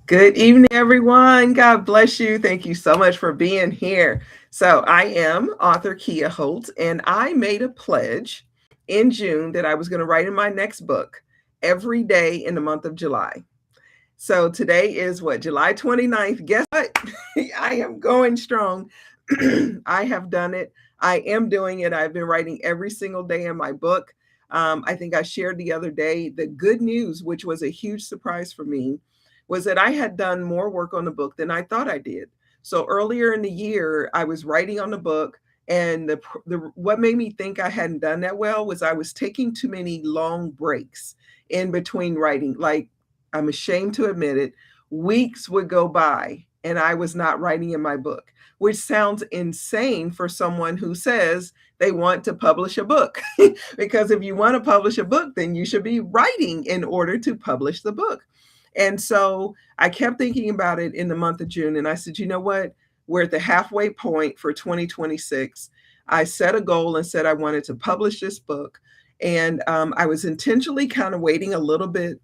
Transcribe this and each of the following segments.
Good evening, everyone. God bless you. Thank you so much for being here. So, I am author Kia Holt, and I made a pledge in June that I was going to write in my next book every day in the month of July. So, today is what, July 29th. Guess what? I am going strong. I have done it. I am doing it. I've been writing every single day in my book. I think I shared the other day the good news, which was a huge surprise for me, was that I had done more work on the book than I thought I did. So earlier in the year, I was writing on the book, and what made me think I hadn't done that well was I was taking too many long breaks in between writing. Like, I'm ashamed to admit it, weeks would go by and I was not writing in my book, which sounds insane for someone who says they want to publish a book. Because if you want to publish a book, then you should be writing in order to publish the book. And so I kept thinking about it in the month of June. And I said, you know what? We're at the halfway point for 2026. I set a goal and said I wanted to publish this book. And I was intentionally kind of waiting a little bit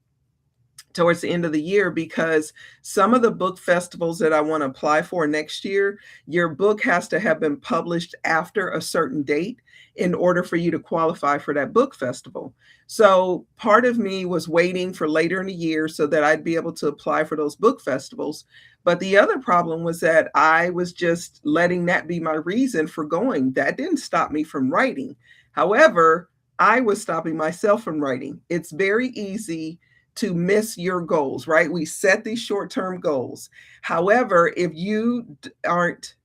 towards the end of the year because some of the book festivals that I want to apply for next year, your book has to have been published after a certain date in order for you to qualify for that book festival. So part of me was waiting for later in the year so that I'd be able to apply for those book festivals. But the other problem was that I was just letting that be my reason for going. That didn't stop me from writing. However, I was stopping myself from writing. It's very easy to miss your goals, right? We set these short-term goals. However, if you aren't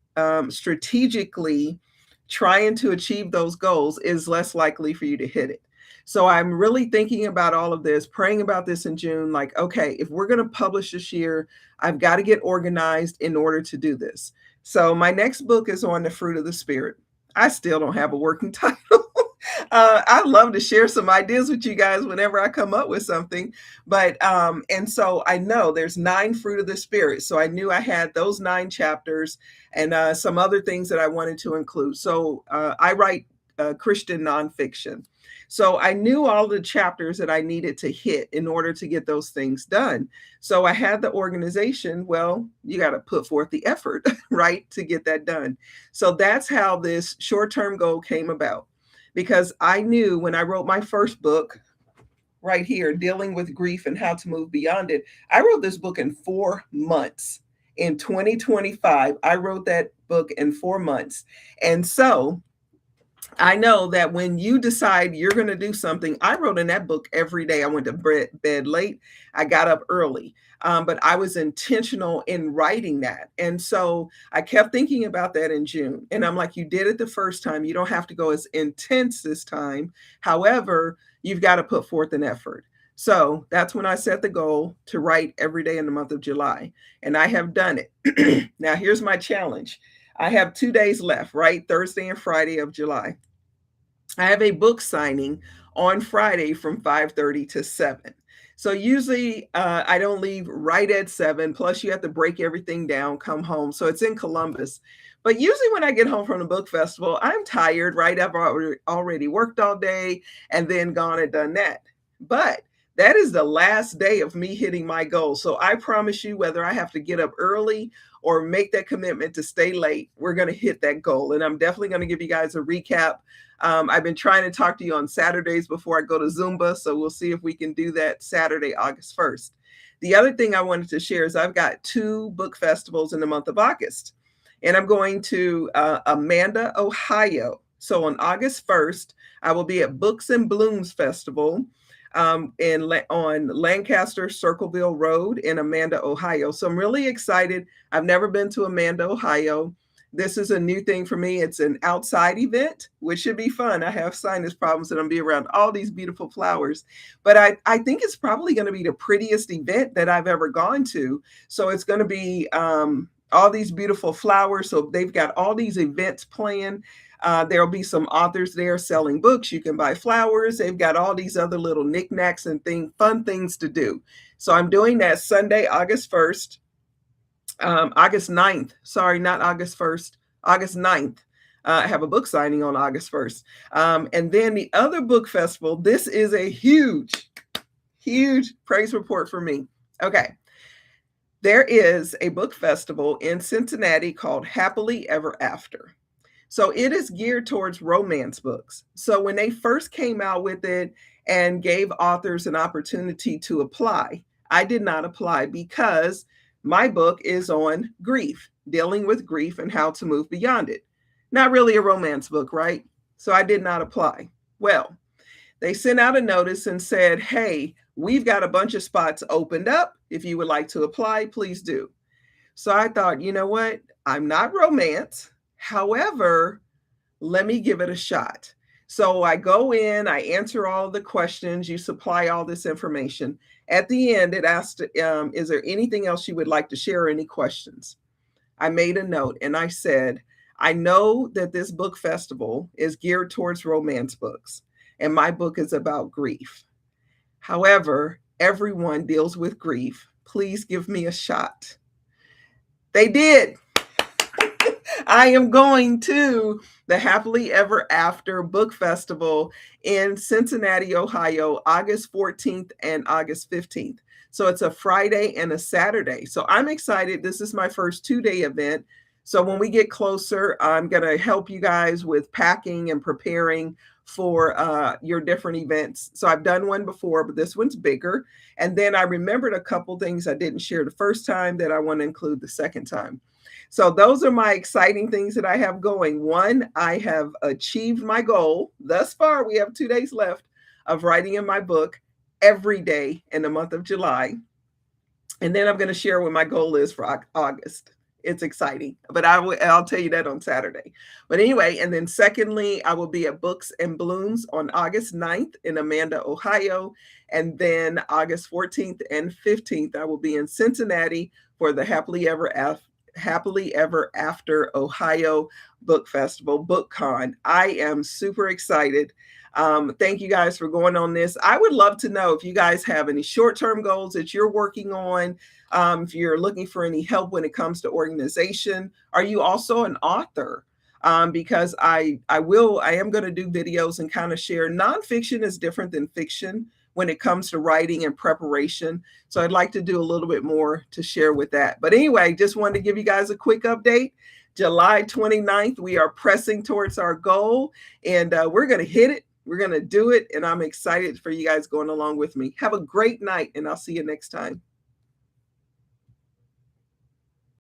strategically trying to achieve those goals, is less likely for you to hit it. So I'm really thinking about all of this, praying about this in June, like, okay, if we're going to publish this year, I've got to get organized in order to do this. So my next book is on the fruit of the spirit. I still don't have a working title. I love to share some ideas with you guys whenever I come up with something. But and so I know there's 9 fruit of the spirit. So I knew I had those 9 chapters and some other things that I wanted to include. So I write Christian nonfiction. So I knew all the chapters that I needed to hit in order to get those things done. So I had the organization. Well, you got to put forth the effort, right, to get that done. So that's how this short-term goal came about. Because I knew when I wrote my first book, right here, Dealing with Grief and How to Move Beyond It, I wrote this book in 4 months. In 2025, I wrote that book in 4 months. And so I know that when you decide you're going to do something, I wrote in that book every day. I went to bed late. I got up early. But I was intentional in writing that. And so I kept thinking about that in June. And I'm like, you did it the first time. You don't have to go as intense this time. However, you've got to put forth an effort. So that's when I set the goal to write every day in the month of July. And I have done it. Now, here's my challenge. I have 2 days left, right? Thursday and Friday of July. I have a book signing on Friday from 5:30 to 7. So usually I don't leave right at 7. Plus, you have to break everything down, come home. So it's in Columbus. But usually when I get home from the book festival, I'm tired, right? I've already worked all day and then gone and done that. But that is the last day of me hitting my goal. So I promise you, whether I have to get up early or make that commitment to stay late, we're going to hit that goal. And I'm definitely going to give you guys a recap. I've been trying to talk to you on Saturdays before I go to Zumba. So we'll see if we can do that Saturday, August 1st. The other thing I wanted to share is I've got 2 book festivals in the month of August. And I'm going to Amanda, Ohio. So on August 1st, I will be at Books and Blooms Festival on Lancaster Circleville Road in Amanda, Ohio. So I'm really excited. I've never been to Amanda, Ohio. This is a new thing for me. It's an outside event, which should be fun. I have sinus problems and I'm be around all these beautiful flowers. But I think it's probably going to be the prettiest event that I've ever gone to. So it's going to be all these beautiful flowers. So they've got all these events planned. There'll be some authors there selling books. You can buy flowers. They've got all these other little knickknacks and fun things to do. So I'm doing that Sunday, August 1st. August 9th. Sorry, not August 1st. August 9th. I have a book signing on August 1st. And then the other book festival, this is a huge praise report for me. Okay. There is a book festival in Cincinnati called Happily Ever After. So it is geared towards romance books. So when they first came out with it and gave authors an opportunity to apply, I did not apply because my book is on grief, dealing with grief and how to move beyond it. Not really a romance book, right? So I did not apply. Well, they sent out a notice and said, hey, we've got a bunch of spots opened up. If you would like to apply, please do. So I thought, you know what? I'm not romance. However, let me give it a shot. So I go in, I answer all the questions, you supply all this information. At the end, it asked, is there anything else you would like to share or any questions? I made a note and I said, I know that this book festival is geared towards romance books, and my book is about grief. However, everyone deals with grief. Please give me a shot. They did. I am going to the Happily Ever After Book Festival in Cincinnati, Ohio, August 14th and August 15th. So it's a Friday and a Saturday. So I'm excited. This is my first 2-day event. So when we get closer, I'm going to help you guys with packing and preparing for your different events. So I've done one before, but this one's bigger. And then I remembered a couple things I didn't share the first time that I want to include the second time. So those are my exciting things that I have going. One, I have achieved my goal. Thus far, we have 2 days left of writing in my book every day in the month of July. And then I'm going to share what my goal is for August. It's exciting, but I'll tell you that on Saturday. But anyway, and then secondly, I will be at Books and Blooms on August 9th in Amanda, Ohio. And then August 14th and 15th, I will be in Cincinnati for the Happily Ever After Ohio Book Festival, BookCon. I am super excited. Thank you guys for going on this. I would love to know if you guys have any short-term goals that you're working on. If you're looking for any help when it comes to organization. Are you also an author? Because I am going to do videos and kind of share. Nonfiction is different than fiction when it comes to writing and preparation. So I'd like to do a little bit more to share with that. But anyway, just wanted to give you guys a quick update. July 29th, we are pressing towards our goal, and we're going to hit it. We're going to do it, and I'm excited for you guys going along with me. Have a great night, and I'll see you next time.